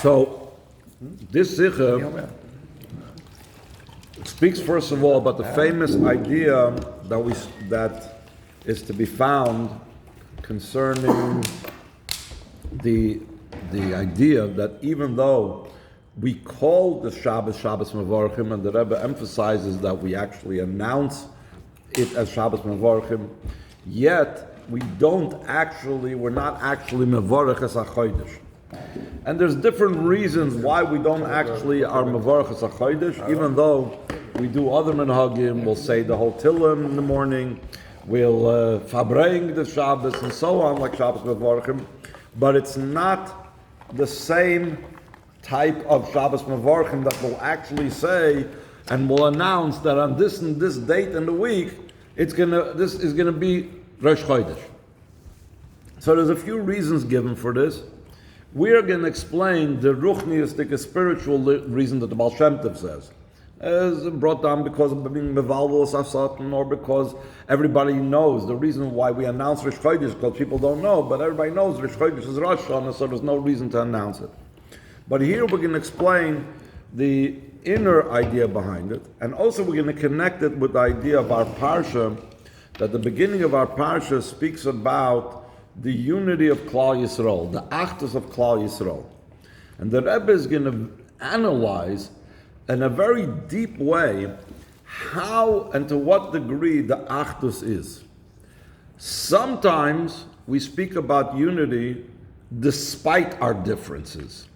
So, this Sikha speaks first of all about the famous idea that is to be found concerning the idea that even though we call the Shabbos Mevorchim, and the Rebbe emphasizes that we actually announce it as Shabbos Mevorchim, yet we're not actually Mevorach as a Chodesh. And there's different reasons why we don't actually are Mevorach as a Chodesh, even though we do other minhagim, we'll say the whole Tillim in the morning, we'll fabreing the Shabbos and so on, like Shabbos Mevorchim, but it's not the same type of Shabbos Mevorchim that will actually say and will announce that on this and this date in the week, this is gonna be Rosh Chodesh. So there's a few reasons given for this. We are going to explain the ruchniistic, spiritual reason that the Baal Shem Tov says. As brought down because of being mevalvos asatan, or because everybody knows the reason why we announce Rosh Chodesh, because people don't know, but everybody knows Rosh Chodesh is Rosh Hashanah, so there's no reason to announce it. But here we're going to explain the inner idea behind it, and also we're going to connect it with the idea of our parsha, that the beginning of our parsha speaks about the unity of Klal Yisrael, the achdus of Klal Yisrael. And the Rebbe is going to analyze in a very deep way how and to what degree the achdus is. Sometimes we speak about unity despite our differences.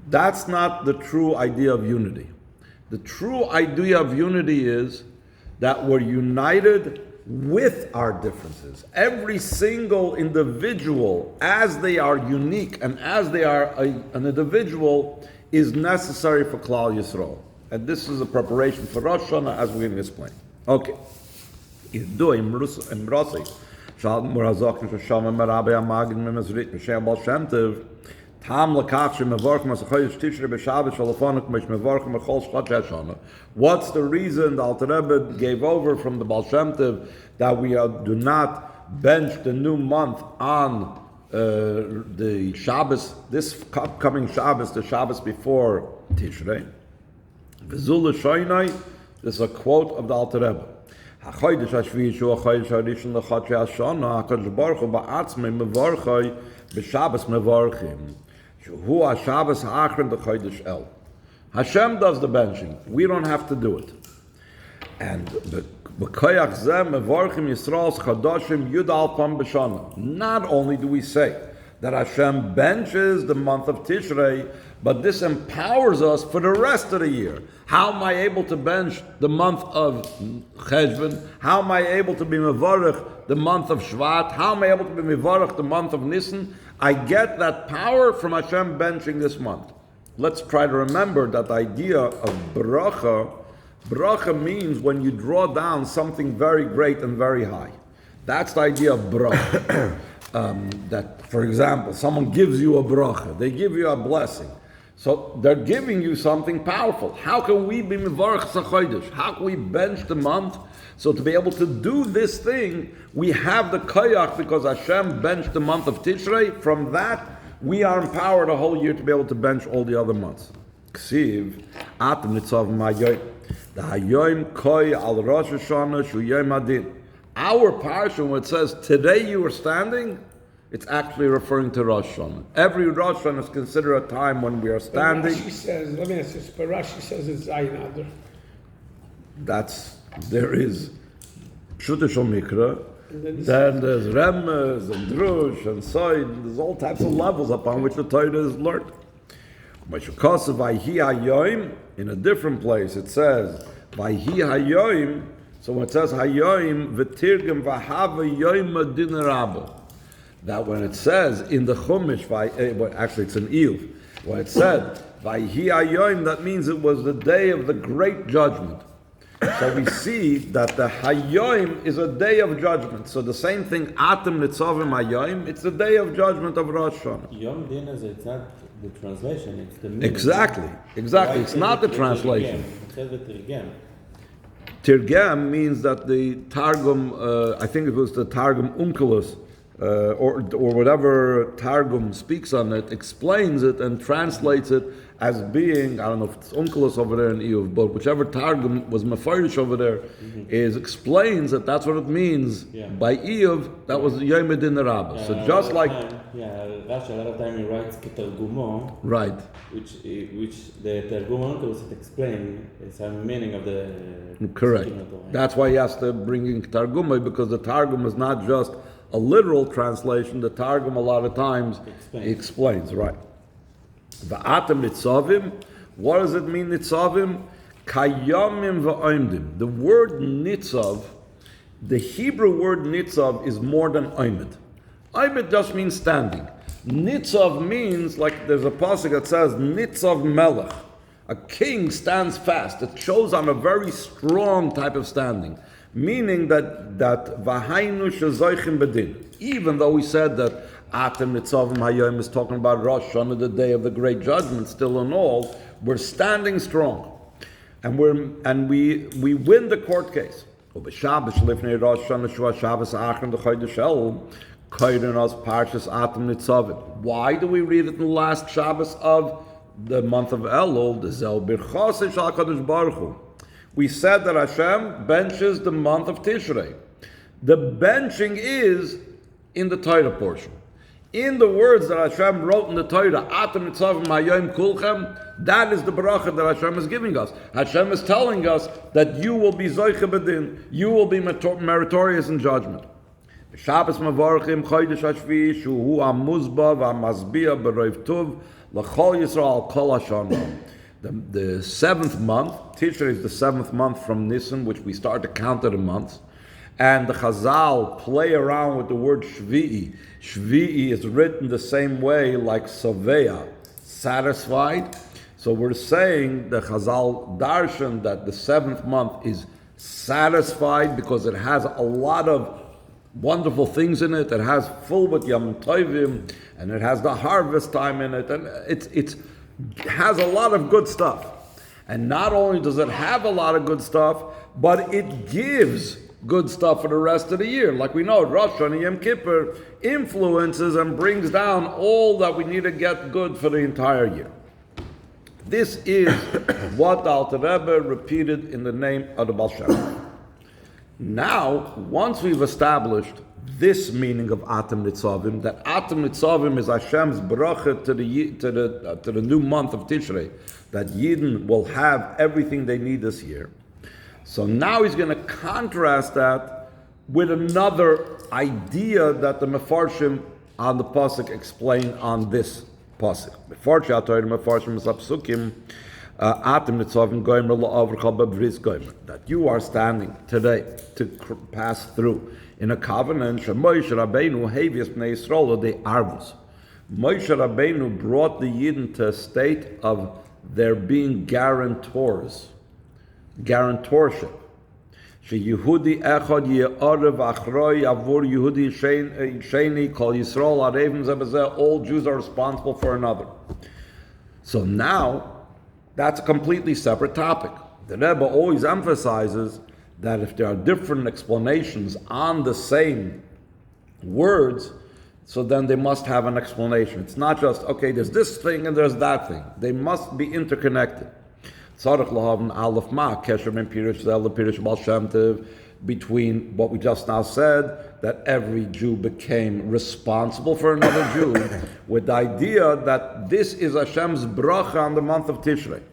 That's not the true idea of unity. The true idea of unity is that we're united with our differences. Every single individual, as they are unique and as they are an individual, is necessary for Klal Yisrael. And this is a preparation for Rosh Hashanah, as we're going to explain. Okay. What's the reason the Alter Rebbe gave over from the Baal Shem Tov that we do not bench the new month on the Shabbos, this upcoming Shabbos, the Shabbos before Tishrei? This is a quote of the Alter Rebbe. HaChodesh HaShvi'i Shu HaChodesh HaRishon LeChodesh HaShana HaKadosh Baruch Hu Ba'atzmei Mevorchoi B'Shabbos Mevorchim Hu HaShabbos HaAchron DeChodesh El. Hashem does the benching. We don't have to do it. And B'Koyach Zeh Mevorchim Yisrael's Chadoshim Yud Al Pam B'Shana. Not only do we say that Hashem benches the month of Tishrei, but this empowers us for the rest of the year. How am I able to bench the month of Cheshvan? How am I able to be mevarech the month of Shvat? How am I able to be mevarech the month of Nisan? I get that power from Hashem benching this month. Let's try to remember that idea of bracha. Bracha means when you draw down something very great and very high. That's the idea of bracha. That, for example, someone gives you a bracha. They give you a blessing. So they're giving you something powerful. How can we be mevarech sachodesh? How can we bench the month? So to be able to do this thing, we have the koyach because Hashem benched the month of Tishrei. From that, we are empowered a whole year to be able to bench all the other months. Ksiv, Atem Nitzavim hayoim. The hayoim koi al Rosh Hashanah shu yom adin. Our parsha, when it says, today you are standing, it's actually referring to Rosh Hashanah. Every Rosh Hashanah is considered a time when we are standing. Rashi says, let me ask this, but Rashi says it's Ayin Adar. There is Pshuta Shel Mikra, then there's Remez and Drush and Soid, there's all types of levels upon which the Torah is learned. In a different place it says, Vayhi Hayoim, so when it says Hayoim, V'tirgem V'hava Yoim Adin Rabba. That when it says in the Chumash, actually it's an Iyuv, when it said, Vayhi Hayoim, that means it was the day of the great judgment. So we see that the Hayoim is a day of judgment. So the same thing, Atem Nitzavim Hayoim, it's the day of judgment of Rosh Hashanah. Yom Din is it's not the translation, it's the meaning. Exactly. It's not the translation. It says the Tirgem. Tirgem means that the Targum, I think it was the Targum Onkelos, or whatever Targum speaks on it, explains it and translates it as being, I don't know if it's Onkelos over there in Iyuv, but whichever Targum was Mefarish over there, explains that that's what it means. By Iyuv, that was Yom Din Rabbah. So just like... Rashi, a lot of time he writes Ketargumo, right. which the Targum Onkelos explain some meaning of the... Correct. That's why he has to bring in Targum, because the Targum is not just a literal translation. The Targum a lot of times explains, right. The Atem Nitzavim, what does it mean, Nitzavim? Kayamim v'oimdim. The word Nitzav, the Hebrew word Nitzav is more than oimid. Oimid just means standing. Nitzav means, like there's a pasuk that says, Nitzav melech. A king stands fast. It shows on a very strong type of standing. Meaning that v'hainu shezoichim bedin. Even though we said that Atem Nitzavim Hayom is talking about Rosh Hashanah, the day of the great judgment, still and all, we're standing strong. And we win the court case. Why do we read it in the last Shabbos of the month of Elul? We said that Hashem benches the month of Tishrei. The benching is in the Torah portion. In the words that Hashem wrote in the Torah, Atem Nitzavim Hayom Kulchem, that is the bracha that Hashem is giving us. Hashem is telling us that you will be Zoiche B'din, you will be meritorious in judgment. Shabbos Mavarchim Chodesh Hashvi Shuhu Amuzba V'Amazbia B'Roiv Tuv L'Chol Yisrael Kol Hashanah. The seventh month, Tishrei is the seventh month from Nisan, which we start to count the months. And the Chazal play around with the word Shvi'i. Shvi'i is written the same way like Saveya, satisfied. So we're saying the Chazal darshan that the seventh month is satisfied because it has a lot of wonderful things in it. It has full with Yom Tovim, and it has the harvest time in it, and it has a lot of good stuff. And not only does it have a lot of good stuff, but it gives good stuff for the rest of the year. Like we know, Rosh Hashanah, Yom Kippur influences and brings down all that we need to get good for the entire year. This is what the Alter Rebbe repeated in the name of the Baal Shem Tov. Now, once we've established this meaning of Atem Nitzavim, that Atem Nitzavim is Hashem's bracha to the new month of Tishrei, that Yidden will have everything they need this year. So now he's going to contrast that with another idea that the Mefarshim on the Pasuk explain on this Pasuk. Mefarshim is Pesukim, Atem Nitzavim goymer la'avrcha b'bris goymer, that you are standing today to pass through in a covenant. Moshe Rabbeinu hevius bnei Yisrael de arvus. Moshe Rabbeinu brought the Yidden to a state of their being guarantors, guarantorship. Yehudi echad ye'arev achroi avur Yehudi sheni kol Yisrael arevim zebazeh. All Jews are responsible for another. So now, that's a completely separate topic. The Rebbe always emphasizes that if there are different explanations on the same words, so then they must have an explanation. It's not just, okay, there's this thing and there's that thing. They must be interconnected. Between what we just now said, that every Jew became responsible for another Jew, with the idea that this is Hashem's bracha on the month of Tishrei.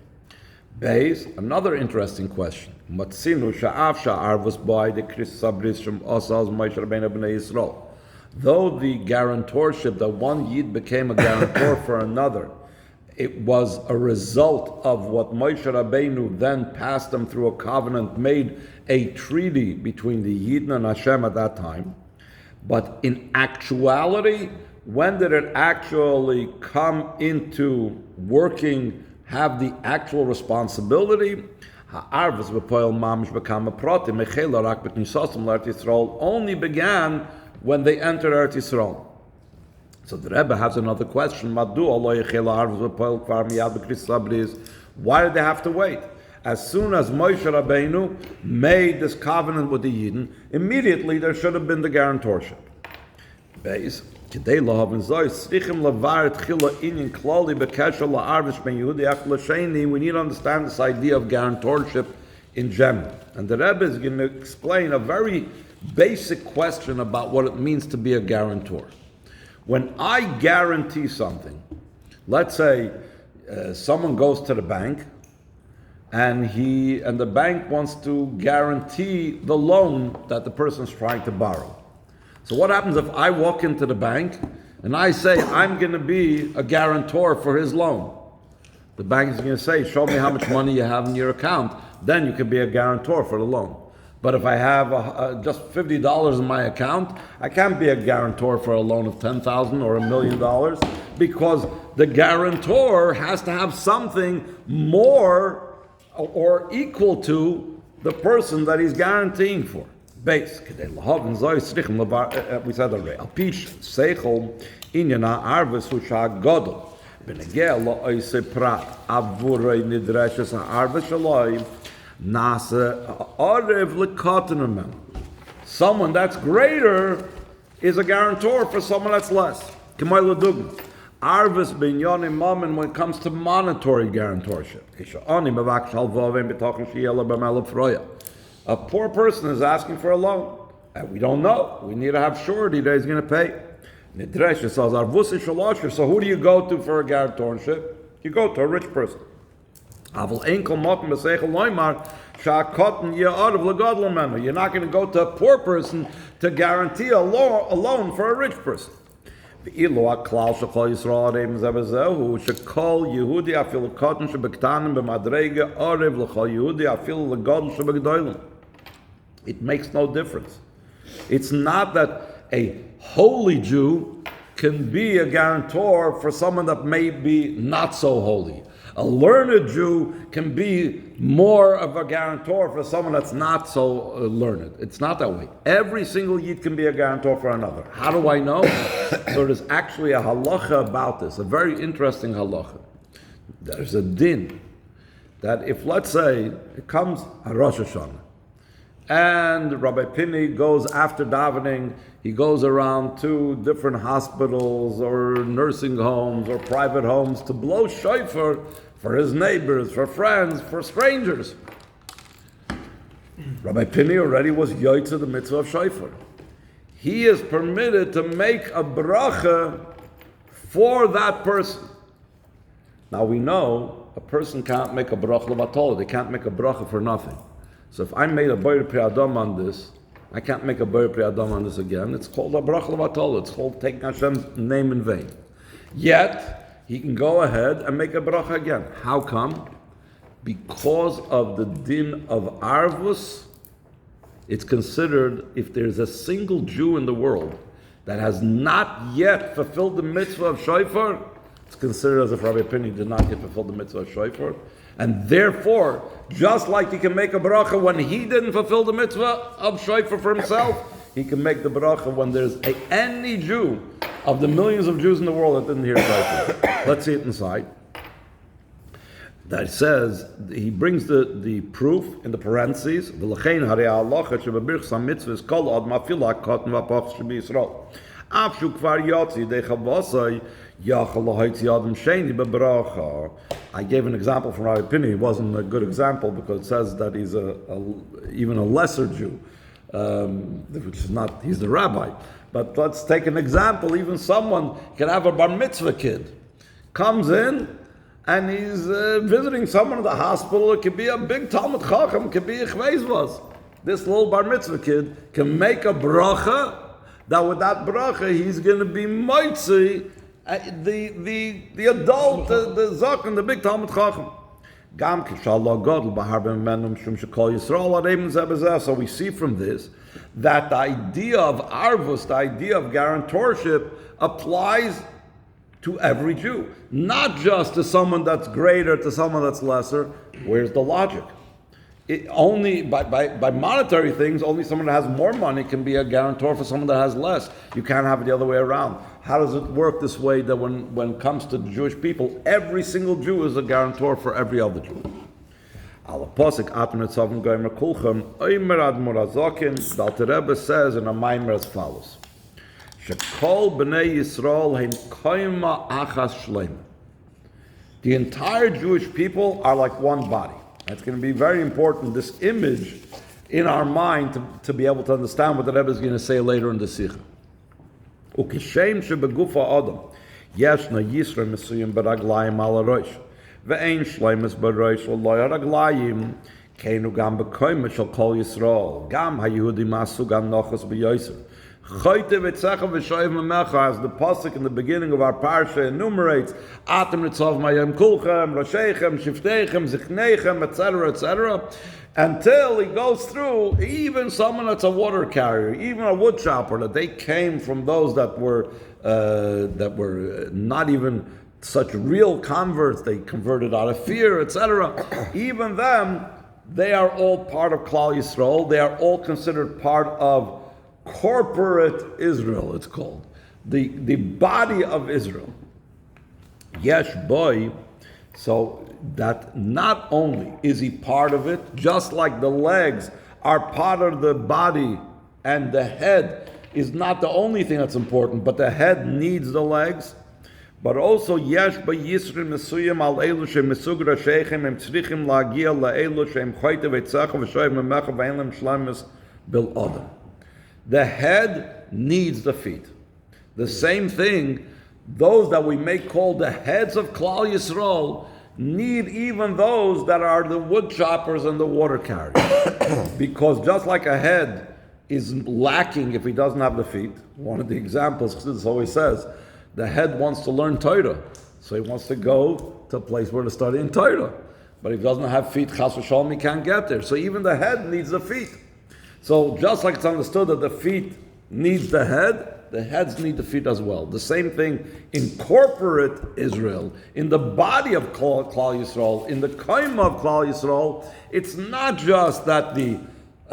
Base, another interesting question. Though the guarantorship, that one Yid became a guarantor for another, it was a result of what Moshe Rabbeinu then passed them through a covenant, made a treaty between the Yidden and Hashem at that time. But in actuality, when did it actually come into working, have the actual responsibility? Only began when they entered Eretz Yisrael. So the Rebbe has another question. Why did they have to wait? As soon as Moshe Rabbeinu made this covenant with the Yidden, immediately there should have been the guarantorship. Beis. We need to understand this idea of guarantorship in general. And the Rebbe is going to explain a very basic question about what it means to be a guarantor. When I guarantee something, let's say someone goes to the bank and the bank wants to guarantee the loan that the person is trying to borrow. So what happens if I walk into the bank and I say I'm going to be a guarantor for his loan? The bank is going to say, show me how much money you have in your account, then you can be a guarantor for the loan. But if I have just $50 in my account, I can't be a guarantor for a loan of $10,000 or $1 million, because the guarantor has to have something more or equal to the person that he's guaranteeing for. Base. We said already. Alpish seichel inyana arves husha gadol. Benegel lo oise prat avurei nidreshes ha'arves shaloi nase arev lekaten. Someone that's greater is a guarantor for someone that's less. K'may l'dugma. Arves binyanim mammon when it comes to monetary guarantorship. A poor person is asking for a loan, and we don't know. We need to have surety that he's going to pay. So who do you go to for a guarantorship? You go to a rich person. You're not going to go to a poor person to guarantee a loan for a rich person. It makes no difference. It's not that a holy Jew can be a guarantor for someone that may be not so holy. A learned Jew can be more of a guarantor for someone that's not so learned. It's not that way. Every single Yid can be a guarantor for another. How do I know? So there's actually a halacha about this, a very interesting halacha. There's a din that if, let's say, it comes a Rosh Hashanah, and Rabbi Pini goes after davening, he goes around to different hospitals or nursing homes or private homes to blow shofar for his neighbors, for friends, for strangers. Rabbi Pini already was yoytze the mitzvah of shofar. He is permitted to make a bracha for that person. Now we know a person can't make a bracha levatol. They can't make a bracha for nothing. So if I made a Boyer Pri Adam on this, I can't make a Boyer Pri Adam on this again. It's called a bracha levatol. It's called taking Hashem's name in vain. Yet, he can go ahead and make a bracha again. How come? Because of the din of arvus, it's considered, if there's a single Jew in the world that has not yet fulfilled the mitzvah of shofar, it's considered as if Rabbi Pini did not yet fulfill the mitzvah of shofar. And therefore, just like he can make a bracha when he didn't fulfill the mitzvah of shofar for himself, he can make the bracha when there's any Jew of the millions of Jews in the world that didn't hear shofar. Let's see it inside. That says, he brings the proof in the parentheses, v'lechein harei halacha shebabirchas hamitzvahs kol ad mafila katan v'apach shebiyisrael. Af shu kvar yotzi dei chavosai yachal lahaitzi adam sheni bebracha. I gave an example from Rabbi Pini. It wasn't a good example because it says that he's even a lesser Jew, which is not, he's the rabbi. But let's take an example. Even someone can have a bar mitzvah kid, comes in, and he's visiting someone at the hospital. It could be a big Talmud Chacham, it could be a chveizvaz. This little bar mitzvah kid can make a bracha, that with that bracha he's going to be moitzi, the adult, the zaken, the big Talmud Chacham. So we see from this that the idea of arvus, the idea of guarantorship, applies to every Jew, not just to someone that's greater, to someone that's lesser. Where's the logic? Only by monetary things, only someone that has more money can be a guarantor for someone that has less. You can't have it the other way around. How does it work this way that when it comes to the Jewish people, every single Jew is a guarantor for every other Jew? Atem Nitzavim goymer kulchem oimer ad murazakin. The Alter Rebbe says in a maimer as follows: Shekol b'nei Yisrael hein koima achas shleima. The entire Jewish people are like one body. It's going to be very important, this image in our mind, to be able to understand what the Rebbe is going to say later in the Sikha. Ukishem shebegufa adam yeshna yisra mesuyim beraglayim ala rosh ve'ein shleimus berosh v'loy haraglayim keinu gam bekoyma shel kol Yisrael gam hayehudi masu gam nochos b'yoser choyte v'tzecha v'shoyev memecha, as the pasuk in the beginning of our parsha enumerates, Atem Nitzavim mayem kulchem, Roshechem, Shiftechem, Zichnechem, etc., etc., until he goes through even someone that's a water carrier, even a wood chopper, that they came from those that were not even such real converts, they converted out of fear, etc. Even them, they are all part of Klal Yisrael. They are all considered part of corporate Israel, it's called. The body of Israel. Yesh boy, so that not only is he part of it, just like the legs are part of the body and the head is not the only thing that's important, but the head needs the legs. But also, yesh ba yisrim mesuyim al elu shem mesug rasheichem em tzrichim lagia la elu shem choyte v'tzacha v'shoyev memecha v'ein lem shlemus bil adam. The head needs the feet. The same thing, those that we may call the heads of Klal Yisrael need even those that are the wood choppers and the water carriers. Because just like a head is lacking if he doesn't have the feet, one of the examples, Chassidus always says, the head wants to learn Torah, so he wants to go to a place where to study in Torah. But if he doesn't have feet, chas v'shalom, he can't get there. So even the head needs the feet. So just like it's understood that the feet needs the heads need the feet as well. The same thing in corporate Israel, in the body of Klal Yisrael, in the kaim of Klal Yisrael, it's not just that the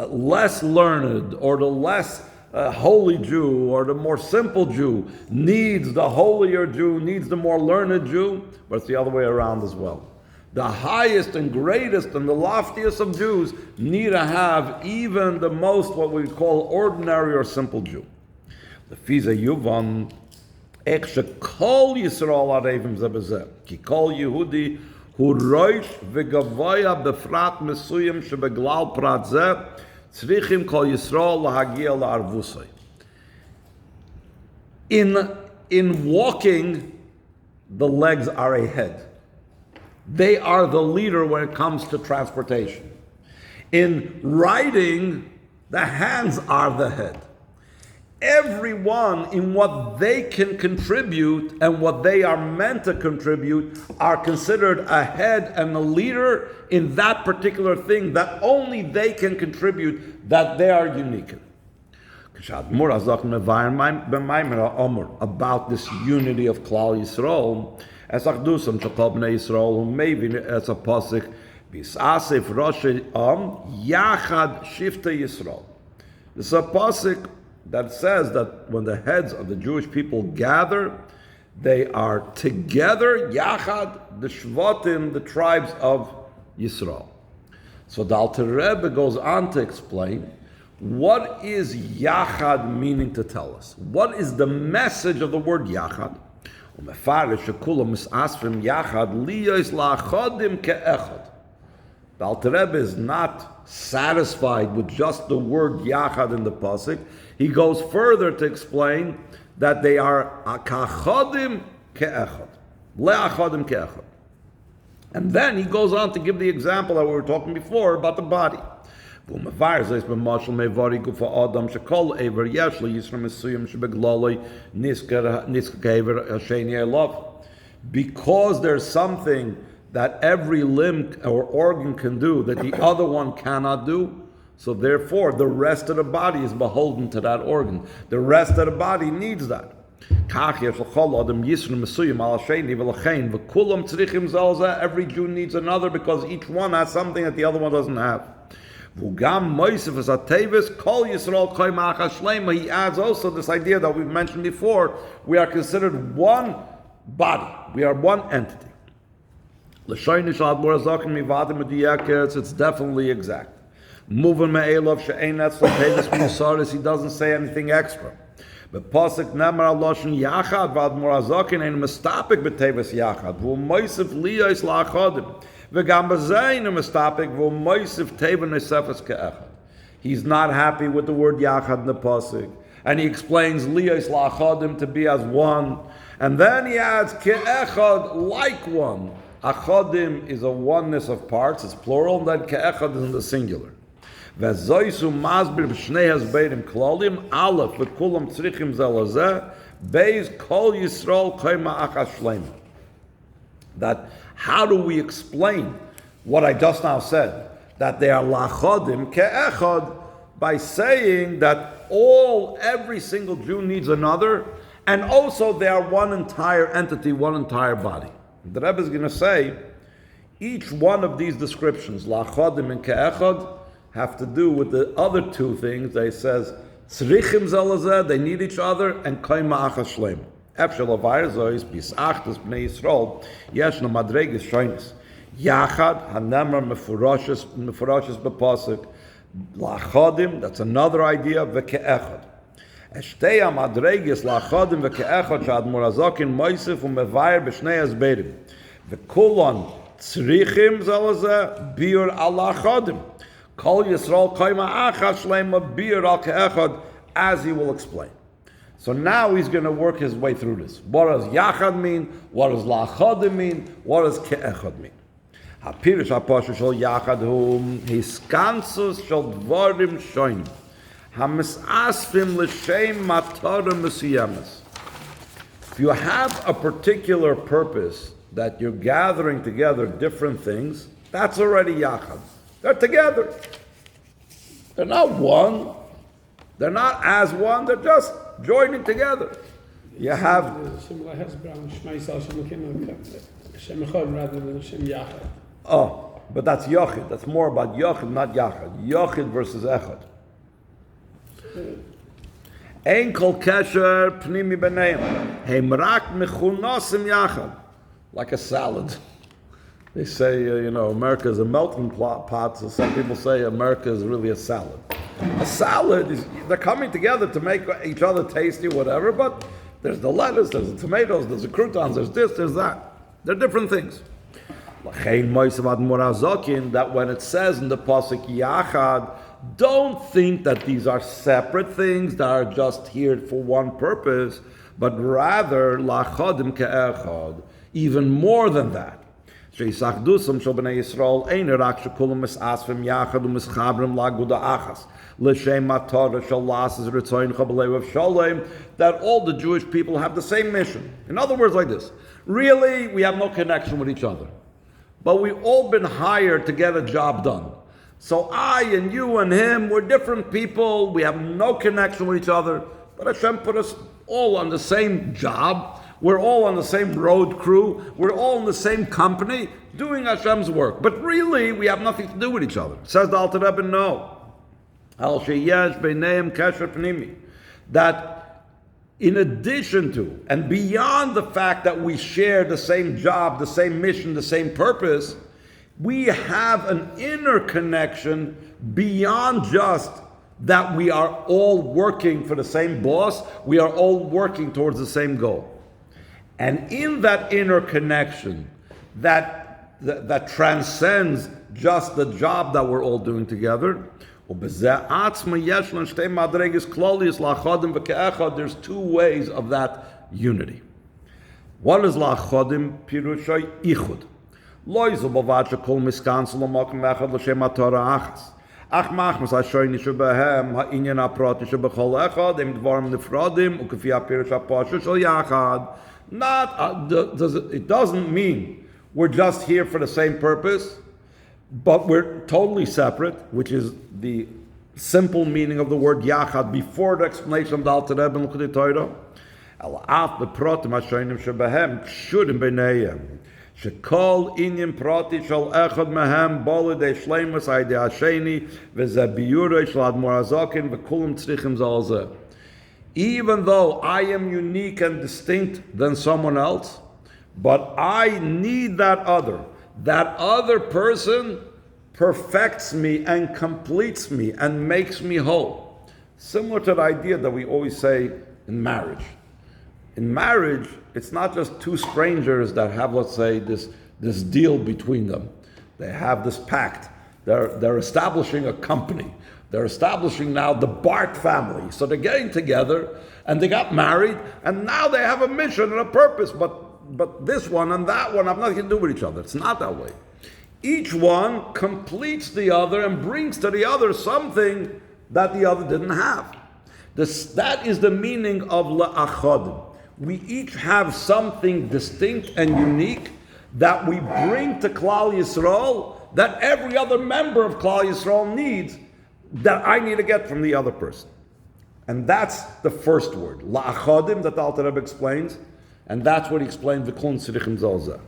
less learned or the less holy Jew or the more simple Jew needs the holier Jew, needs the more learned Jew, but it's the other way around as well. The highest and greatest and the loftiest of Jews need to have even the most what we call ordinary or simple Jew. The Fiza Yuvan Ek shekol Yisrael arevim ze bezeh ki kol Yehudi hu roish v'gavoya befrat mesuyim shebeglal prat zeh tzrichim kol Yisrael lahagia la'arvusay. In walking, the legs are a head. They are the leader when it comes to transportation. In riding, the hands are the head. Everyone in what they can contribute and what they are meant to contribute are considered a head and a leader in that particular thing that only they can contribute, that they are unique in. About this unity of Klal Yisrael, as Achdusam Shakal Bnei Yisrael, who maybe as a pasuk, Bisasif Rosh Yachad Shifta Yisrael. This is a pasuk that says that when the heads of the Jewish people gather, they are together, Yachad, the Shvatim, the tribes of Yisrael. So the Alter Rebbe goes on to explain, what is Yachad meaning to tell us? What is the message of the word Yachad? The Alter Rebbe is not satisfied with just the word Yachad in the pasuk. He goes further to explain that they are ka'achodim ke'echad, le'achodim ke'echad. And then he goes on to give the example that we were talking before about the body. Because there's something that every limb or organ can do that the other one cannot do, so therefore the rest of the body is beholden to that organ. The rest of the body needs that. Every Jew needs another because each one has something that the other one doesn't have. He adds also this idea that we've mentioned before. We are considered one body. We are one entity. It's definitely exact. He doesn't say anything extra. Bepasuk nemar aloshin yachad v'admor hazokin ein mistapik b'teves yachad v'u moisif liyos la'achodim v'gam b'zein mistapik v'u moisif teva nesefes ke'echad. He's not happy with the word yachad in the pasuk, and he explains liyos la'achodim to be as one, and then he adds ke'echad, like one. Achodim is a oneness of parts, it's plural, and then ke'echad is in the singular. V'zoisu masbir b'shnei hasbeirim klolim, aleph v'kulam tzrichim zelazeh, beis kol Yisrael koima achas shleima. That, how do we explain what I just now said? That they are lachodim ke'echad, by saying that every single Jew needs another, and also they are one entire entity, one entire body. The Rebbe is going to say, each one of these descriptions, lachodim and ke'echad, have to do with the other two things. They says, tzrichim zelazeh, they need each other, and koima achas shleima. Efshel avayr zois, bisachtas b'nei Yisrael, yeshna madregis shoynis. Yachad, hanemar mefurashes b'pasuk, lachodim, that's another idea, v'ke'echad. Eshtei madregis lachodim v'ke'echad sh'admor hazokin moisif u'mevayr b'shnei hasbeirim. V'kulon tzrichim zelazeh, biur al lachodim. Kol Yisrael koima achas shleima biur al ke'echad, as he will explain. So now he's going to work his way through this. What does yachad mean? What does lachodim mean? What does ke'echad mean? Hapirish ha'pashu shel yachad hu hiskansus shel dvarim shoynim hamisasfim l'shem matara mesiyamas. If you have a particular purpose that you're gathering together different things, that's already yachad. They're together. They're not one. They're not as one. They're just joining together. You have Hashem Echad rather than Hashem Yachad. Oh, but that's Yochid. That's more about Yochid, not Yachad. Yochid versus Echad. Ein kol kesher pnimi b'neim. Heim rak mechunosim Yachad. Like a salad. They say, America is a melting pot, so some people say America is really a salad. A salad is, they're coming together to make each other tasty, whatever, but there's the lettuce, there's the tomatoes, there's the croutons, there's this, there's that. They're different things. That when it says in the pasuk Yachad, don't think that these are separate things that are just here for one purpose, but rather lachodim ke'echad, even more than that. Sheisachdusam shel bnei Yisrael ein rak shekulam misasvim yachad u'mischabrim laguda achas l'shem matara shel lasses ritzoyin chabalev shalom, that all the Jewish people have the same mission. In other words, like this: really, we have no connection with each other, but we've all been hired to get a job done. So I and you and him, we're different people. We have no connection with each other, but Hashem put us all on the same job. We're all on the same road crew. We're all in the same company doing Hashem's work. But really, we have nothing to do with each other. Says the Alter Rebbe, no. Al sheyesh beineim kesher pnimi. That in addition to and beyond the fact that we share the same job, the same mission, the same purpose, we have an inner connection beyond just that we are all working for the same boss. We are all working towards the same goal. And in that inner connection, that transcends just the job that we're all doing together, there's two ways of that unity. One is lachodim pirushay ichud. Loizu bavacha kol miskansu l'makom echad l'shem haTorah achas. Ach machmas hashoyni shebehem ha'inyan ha'prati shebechol echad im dvarim nifradim u'kefi ha'pirush ha'pashu shel yachad. It doesn't mean we're just here for the same purpose, but we're totally separate, which is the simple meaning of the word yachad before the explanation of the Alter Rebbe and Lekutei Torah. Al-af bepratim hashoynim shebehem kshurim b'neihem shekol inyan prati shel echad mehem bolidei shleimus ha'idei hasheni v'zeh biyurei shel admor hazokin v'kulam tzrichim zalzeh. Even though I am unique and distinct than someone else, but I need that other. That other person perfects me and completes me and makes me whole. Similar to the idea that we always say in marriage. In marriage, it's not just two strangers that have, let's say, this deal between them. They have this pact. They're establishing a company. They're establishing now the Bart family. So they're getting together and they got married and now they have a mission and a purpose. But this one and that one have nothing to do with each other. It's not that way. Each one completes the other and brings to the other something that the other didn't have. That is the meaning of la'achodim. We each have something distinct and unique that we bring to Klal Yisrael that every other member of Klal Yisrael needs, that I need to get from the other person. And that's the first word, la'achodim, that the Alter Rebbe explains, and that's what he explained, v'kol tzrichim zolzeh.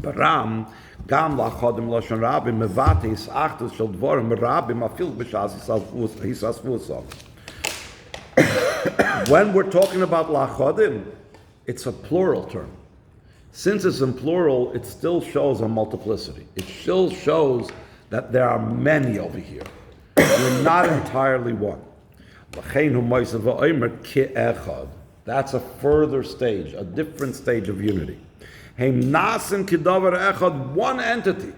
Baram, gam la'achodim lashon rabim, mevate hisachtus shel dvorim rabim, afil b'shas hisasvu osam. When we're talking about la'achodim, it's a plural term. Since it's in plural, it still shows a multiplicity. It still shows that there are many over here. We're not entirely one. That's a further stage, a different stage of unity. One entity.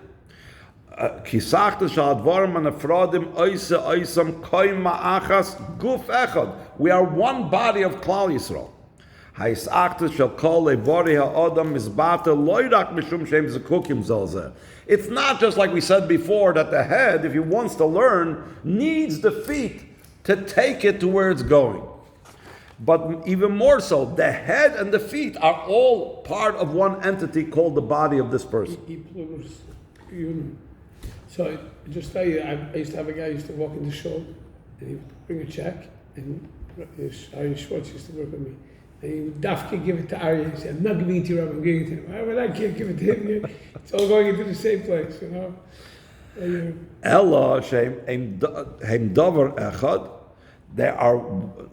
We are one body of Klal Yisrael. It's not just like we said before that the head, if he wants to learn, needs the feet to take it to where it's going. But even more so, the head and the feet are all part of one entity called the body of this person. So just tell you, I used to have a guy who used to walk in the shop and he would bring a check, and Ari Schwartz used to work with me. And he would dafke give it to Ari. He said, I'm not giving it to you, I'm giving it to him. Well, I can't give it to him. It's all going into the same place, you know. Ella Hashem Hem Davar Echad. There are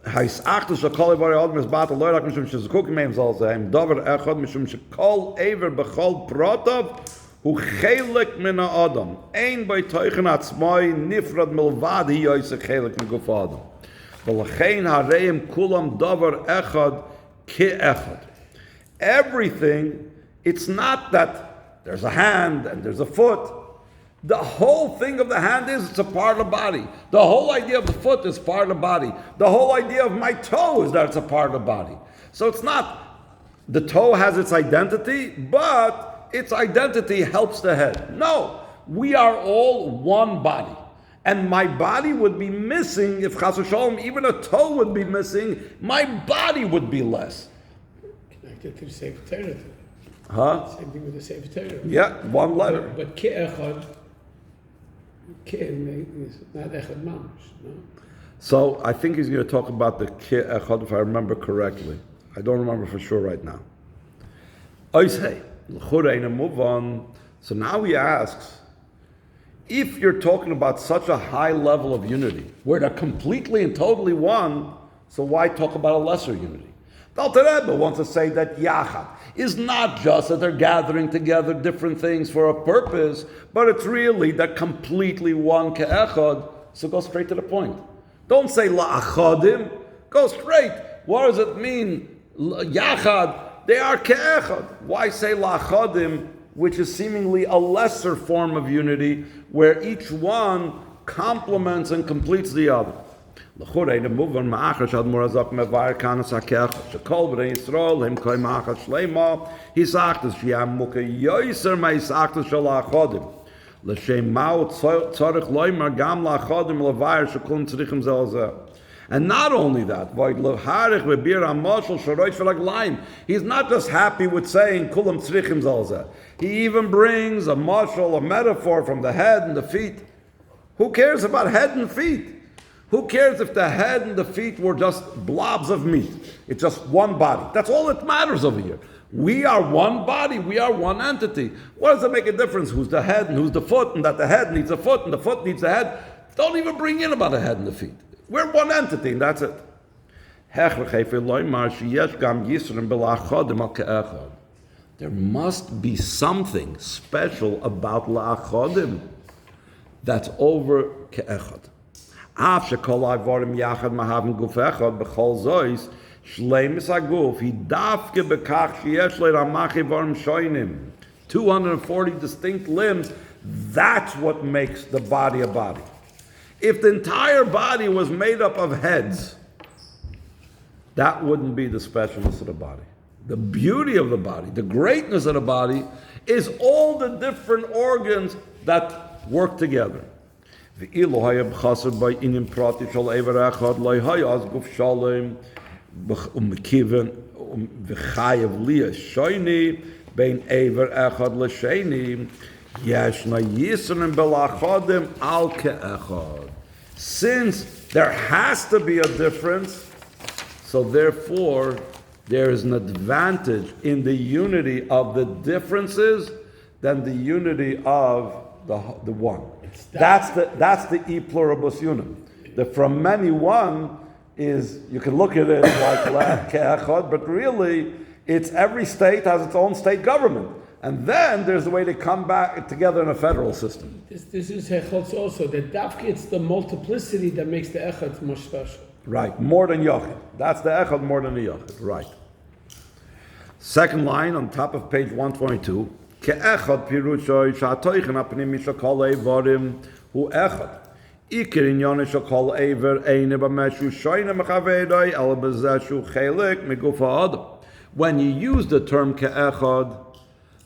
Haisachtus Shakol Evar Yod Mizbat Aloyrak Mishum Shizkukim Hem Zalze Hem Davar Echad Mishum Shakol Ever Bechol Protov Hu Chelik Min Ha'Adam Ein Bei Teichen Atzmai Nifrad Milvad Hi Yoyse Chelik Min Guf Adam V'Lachein Hareim Kulam Davar Echad Ki Echad. Everything, it's not that there's a hand and there's a foot. The whole thing of the hand is it's a part of the body. The whole idea of the foot is part of the body. The whole idea of my toe is that it's a part of the body. So it's not, the toe has its identity, but its identity helps the head. No, we are all one body. And my body would be missing, if Chas v'Shalom, even a toe would be missing, my body would be less. Connected to the Sefer Torah. Huh? Same thing with the Sefer Torah. Yeah, one letter. But Ki Echad, Ki is not Echad Mamash, no? So I think he's going to talk about the Ki Echad, if I remember correctly. I don't remember for sure right now. Oisei, l'churei, move on. So now he asks, if you're talking about such a high level of unity, where they're completely and totally one, so why talk about a lesser unity? The Alter Rebbe wants to say that Yachad is not just that they're gathering together different things for a purpose, but it's really that completely one Ke'echad. So go straight to the point. Don't say La'achodim, go straight. What does it mean? Yachad, they are Ke'echad. Why say La'achodim, which is seemingly a lesser form of unity, where each one complements and completes the other? He's actus sheyam muke yoyser meis actus shel achodim l'shem mao tzarich loymar gam lachodim levayer shekun tzrichim zelzeh. And not only that, he's not just happy with saying kulam tzrichim zelzeh. He even brings a mashal, a metaphor from the head and the feet. Who cares about head and feet? Who cares if the head and the feet were just blobs of meat? It's just one body. That's all that matters over here. We are one body. We are one entity. What does it make a difference who's the head and who's the foot, and that the head needs a foot and the foot needs the head? Don't even bring in about the head and the feet. We're one entity, and that's it. There must be something special about la'achodim that's over ke'echad. Af shekol ha'avorim yachad mahavim guf echad b'chol zois shleimus haguf hidafke bekach sheyesh le'ramach ivorim shoinim. 240 distinct limbs. That's what makes the body a body. If the entire body was made up of heads, that wouldn't be the specialness of the body. The beauty of the body, the greatness of the body, is all the different organs that work together. Since there has to be a difference, so therefore there is an advantage in the unity of the differences than the unity of the one. That's the e pluribus unum. The from many one is, you can look at it like ke'echad, but really it's every state has its own state government. And then there's a way to come back together in a federal system. This is Hechotz also, that dafke, it's the multiplicity that makes the Echad more special. Right, more than Yachid. That's the Echad more than the Yachid, right. Second line on top of page 122. Ke'echad pirushoi sha'atoichen apnimi shakol eivarim hu echad. Ikir inyone shakol eiver eine b'meshu shoyne mechaveidoi el b'zeshu chelik meguf ha'adam. When you use the term ke'echad,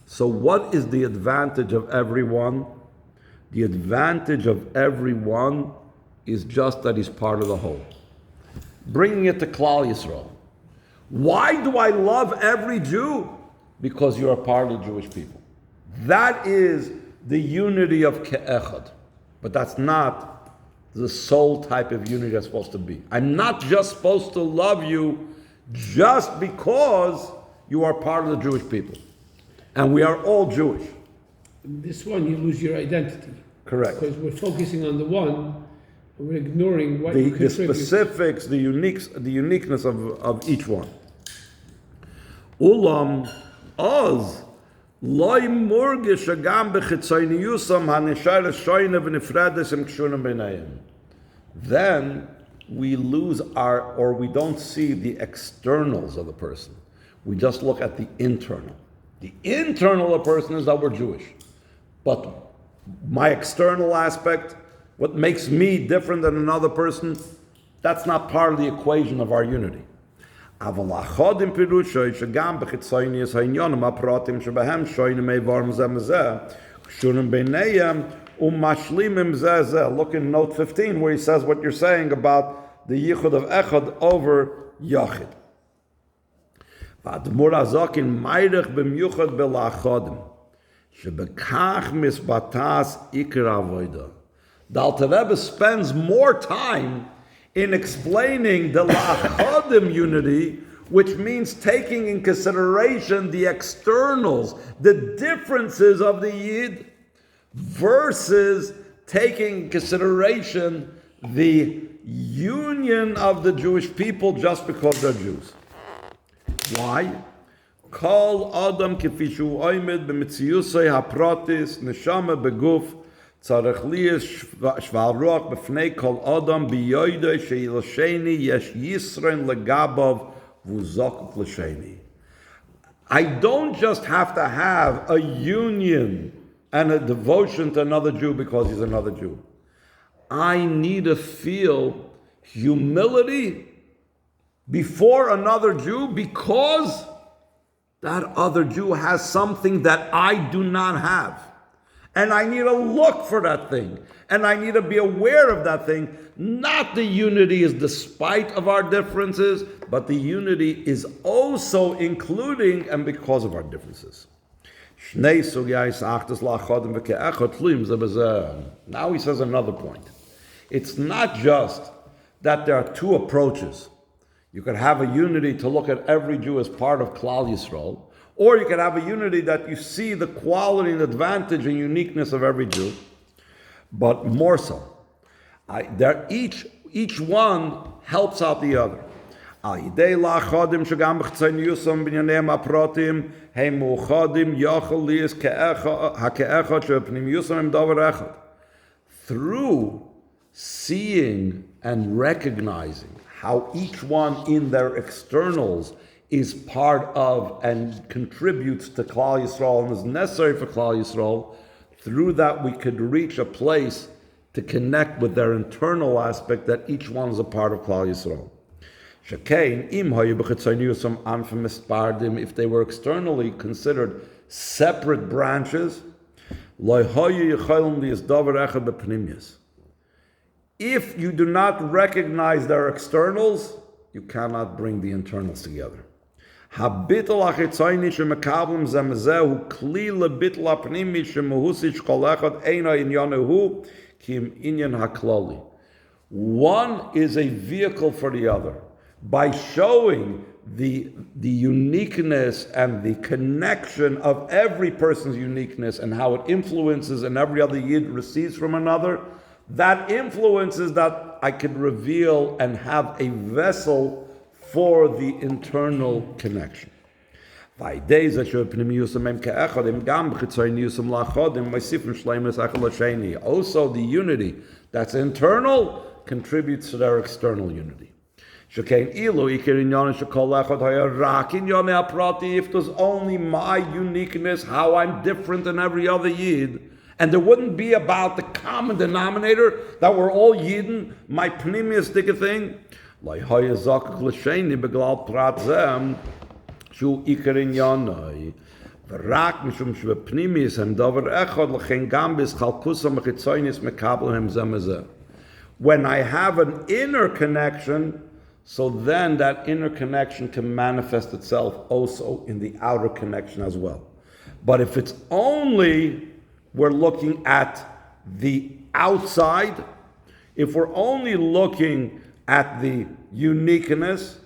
so what is the advantage of everyone? The advantage of everyone is just that he's part of the whole. Bringing it to Klal Yisrael. Why do I love every Jew? Because you're a part of the Jewish people. That is the unity of Ke'echad. But that's not the sole type of unity that's supposed to be. I'm not just supposed to love you just because you are part of the Jewish people. And we are all Jewish. In this one, you lose your identity. Correct. Because we're focusing on the one, and we're ignoring what you the contribute. specifics, the uniqueness of each one. Ulam oz loy murgish agam bechitzoniyusam hanishar shoyne v'nifredes im kshunim b'nayim. Then we lose or we don't see the externals of the person. We just look at the internal. The internal of a person is that we're Jewish. But my external aspect, what makes me different than another person, that's not part of the equation of our unity. Look in note 15 where he says what you're saying about the yichud of echad over yachid. והדמור הזוקין מיירך במיוחד בלאחודם, שבכך מסבטס עיקר העבודה. The Alter Rebbe spends more time in explaining the La'achodim unity, which means taking in consideration the externals, the differences of the Yid, versus taking in consideration the union of the Jewish people just because they're Jews. Why? Kol Adam kefishu oimed b'mitziusei hapratis neshama beguf tzarech liyas shval ruach b'fnei kol Adam biyoidei sheilasheni yesh yisrein legabav v'uzokuk l'sheni. I don't just have to have a union and a devotion to another Jew because he's another Jew. I need to feel humility before another Jew because that other Jew has something that I do not have. And I need to look for that thing. And I need to be aware of that thing. Not the unity is despite of our differences, but the unity is also including and because of our differences. Now he says another point. It's not just that there are two approaches. You could have a unity to look at every Jew as part of Klal Yisrael, or you could have a unity that you see the quality and advantage and uniqueness of every Jew, but more so. Each one helps out the other. Through seeing and recognizing how each one in their externals is part of and contributes to Klal Yisrael and is necessary for Klal Yisrael, through that we could reach a place to connect with their internal aspect that each one is a part of Klal Yisrael. If they were externally considered separate branches, if you do not recognize their externals, you cannot bring the internals together. One is a vehicle for the other. By showing the uniqueness and the connection of every person's uniqueness and how it influences and every other yid receives from another, that influences that I could reveal and have a vessel for the internal connection. Also, the unity that's internal contributes to their external unity. If there's only my uniqueness, how I'm different than every other yid, and there wouldn't be about the common denominator that we're all yidden, my pnimius thing, when I have an inner connection, so then that inner connection can manifest itself also in the outer connection as well. But if it's only we're looking at the outside, if we're only looking at the uniqueness,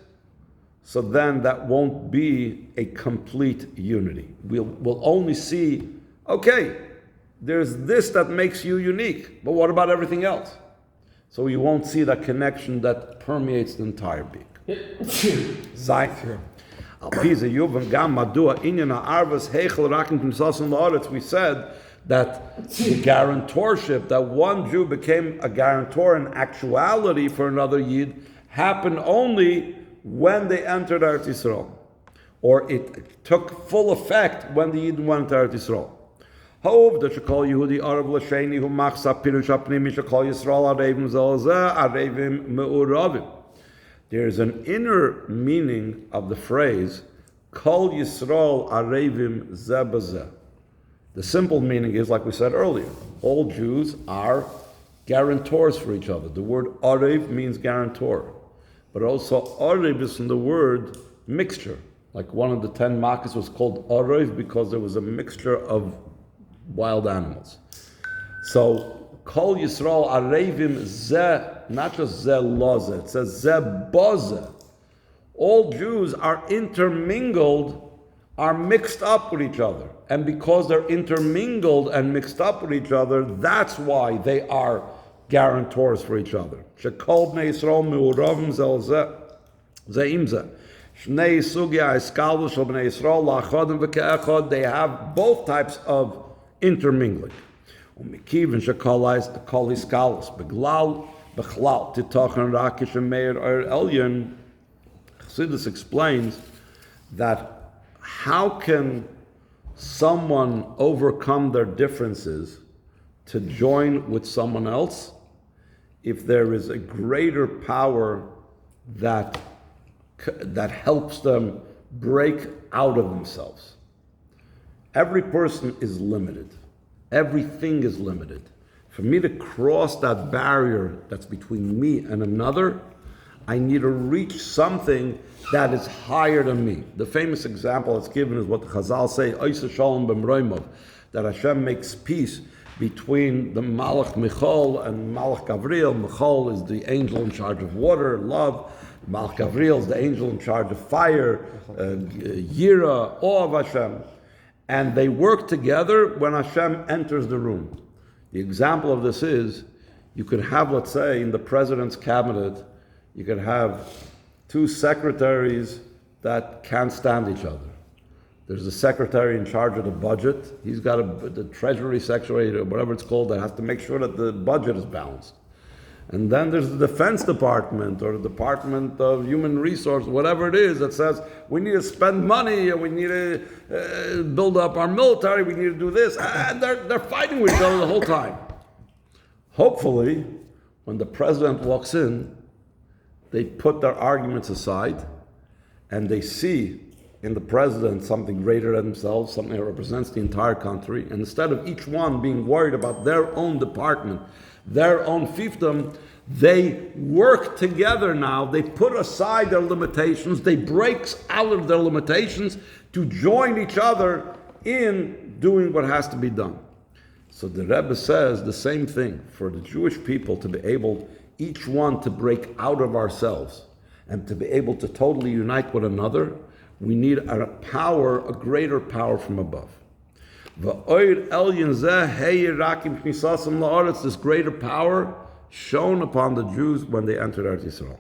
so then that won't be a complete unity. We'll only see, okay, there's this that makes you unique, but what about everything else? So you won't see that connection that permeates the entire being. We said that the guarantorship, that one Jew became a guarantor in actuality for another Yid, happened only when they entered Eretz Yisrael, or it took full effect when the Yid went to Eretz Yisrael. There's an inner meaning of the phrase Kol Yisrael Arevim Zeh B'zeh. The simple meaning is, like we said earlier, all Jews are guarantors for each other. The word Arev means guarantor, but also Arev is from the word mixture. Like one of the 10 Makkos was called Arev because there was a mixture of wild animals. So Kol Yisrael Arevim Zeh, not just Zeh Lozeh, it says Zeh Bozeh. All Jews are intermingled, are mixed up with each other. And because they're intermingled and mixed up with each other, that's why they are guarantors for each other. Shekol Bnei Yisrael Me'uravim Zel Zeh Im Zeh. Shnei Sugya Eskalus Shel Bnei Yisrael La'achodim V'Ke'echad. They have both types of intermingling. U'Mikivin Shekol Iskalus Beglal Bechlal Titochen Rakish Meir Elyon. Chassidus explains that how can someone overcome their differences to join with someone else if there is a greater power that helps them break out of themselves. Every person is limited. Everything is limited. For me to cross that barrier that's between me and another, I need to reach something that is higher than me. The famous example that's given is what the Chazal say, Oisa Shalom B'mroimov, that Hashem makes peace between the Malach Michal and Malach Gavriel. Michal is the angel in charge of water, love. Malach Gavriel is the angel in charge of fire, Yira, awe of Hashem. And they work together when Hashem enters the room. The example of this is, you could have, let's say, in the president's cabinet, you could have two secretaries that can't stand each other. There's a secretary in charge of the budget. He's got the treasury secretary, or whatever it's called, that has to make sure that the budget is balanced. And then there's the Defense Department or the Department of Human Resources, whatever it is, that says we need to spend money and we need to build up our military, we need to do this. And they're fighting with each other the whole time. Hopefully, when the president walks in, they put their arguments aside and they see in the president something greater than themselves, something that represents the entire country. And instead of each one being worried about their own department, their own fiefdom, they work together now. They put aside their limitations. They break out of their limitations to join each other in doing what has to be done. So the Rebbe says the same thing for the Jewish people to be able, each one to break out of ourselves and to be able to totally unite with another. We need a power, a greater power from above. This greater power shown upon the Jews when they entered Eretz Yisrael.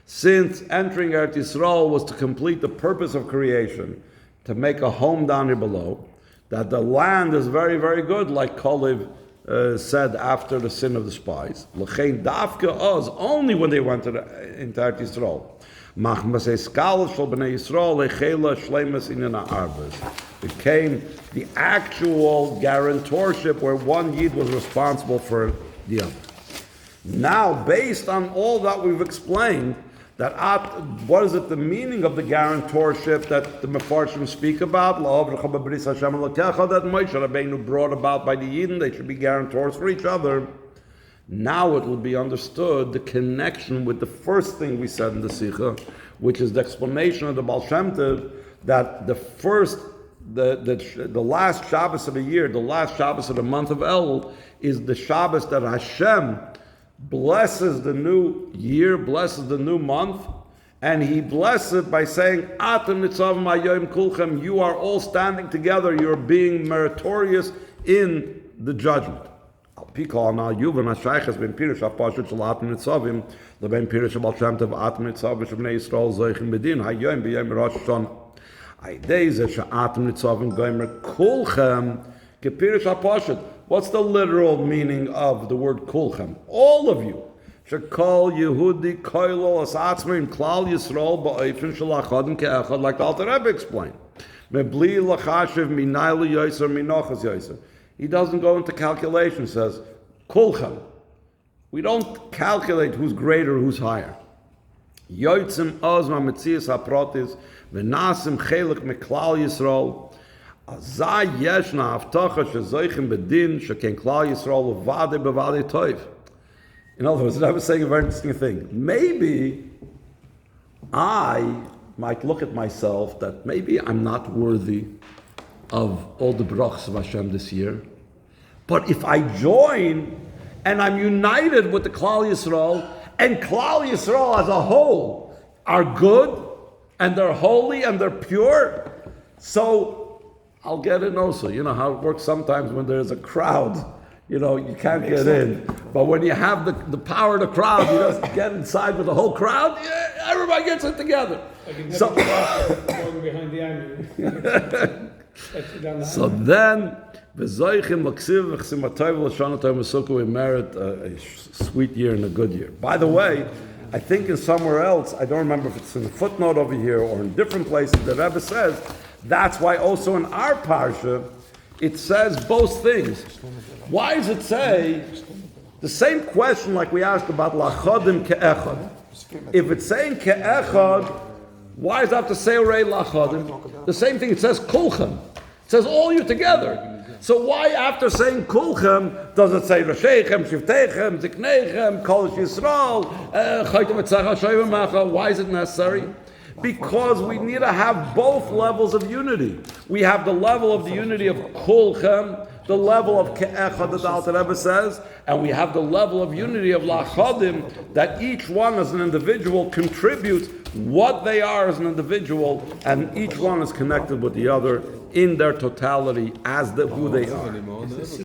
Since entering Eretz Yisrael was to complete the purpose of creation, to make a home down here below, that the land is very, very good, like Kalev said after the sin of the spies. Only when they went into Eretz Yisrael. Became the actual guarantorship where one Yid was responsible for the other. Now, based on all that we've explained, that what is it, the meaning of the guarantorship that the Mefarshim speak about, that Moshe Rabbeinu brought about by the Yidden, they should be guarantors for each other. Now it will be understood the connection with the first thing we said in the Sikha, which is the explanation of the Baal Shem Tov, that the last Shabbos of the year, the last Shabbos of the month of El, is the Shabbos that Hashem blesses the new year, blesses the new month, and He blesses it by saying, Atem Nitzavim ayoim kulchem, you are all standing together, you're being meritorious in the judgment. Pikol now Yuvan Hashayich has been Pirush HaPashut Shel Atem Nitzavim Leben Pirush Baal Shem Tov Atem Nitzavim Shebnei Yisrael Zoichin Bedin Hayoim B'Yom Rosh Hashanah Aidei Zeh She'Atem Nitzavim Gomer Kulchem Kepirush HaPashut. What's the literal meaning of the word Kulchem? All of you. Shekol Yehudi Koilo As Atzmim Klal Yisrael Ba'Ofen Shel Achadim Ke'echad, like the Alter Rebbe explained. Mebli Lachashiv Minaylu Yoser Minochas Yoser. He doesn't go into calculation, says, Kulchem. We don't calculate who's greater, who's higher. Yoitzim Ozma Metzias HaProtis, Venasim Chelik Meklal Yisrael, Azai Yeshna Avtacha Shezoichim Bedin, Sheken Klal Yisrael, Vade Bevade Toiv. In other words, I was saying a very interesting thing. Maybe I might look at myself that maybe I'm not worthy of all the brachas of Hashem this year. But if I join and I'm united with the Klal Yisrael, and Klal Yisrael as a whole are good, and they're holy, and they're pure, so I'll get in also. You know how it works sometimes when there's a crowd, you can't get in. But when you have the power of the crowd, you just get inside with the whole crowd, everybody gets it together. So, going behind the army. So then, we merit a sweet year and a good year. By the way, I think in somewhere else, I don't remember if it's in a footnote over here or in different places, the Rebbe says, that's why also in our parsha, it says both things. Why does it say the same question like we asked about lachadim ke'echad? If it's saying ke'echad, why does it have to say already lachadim? The same thing, it says kulchem. It says all you together. So why after saying kulchem does it say Rashechem, Shiftechem, Ziknechem, Kol Yisrael, Chaytem Etzach HaShoyim Macha? Why is it necessary? Because we need to have both levels of unity. We have the level of the unity of kulchem, the level of ke'echad that the Alter Rebbe says, and we have the level of unity of lachadim, that each one as an individual contributes what they are as an individual, and each one is connected with the other in their totality as who they are.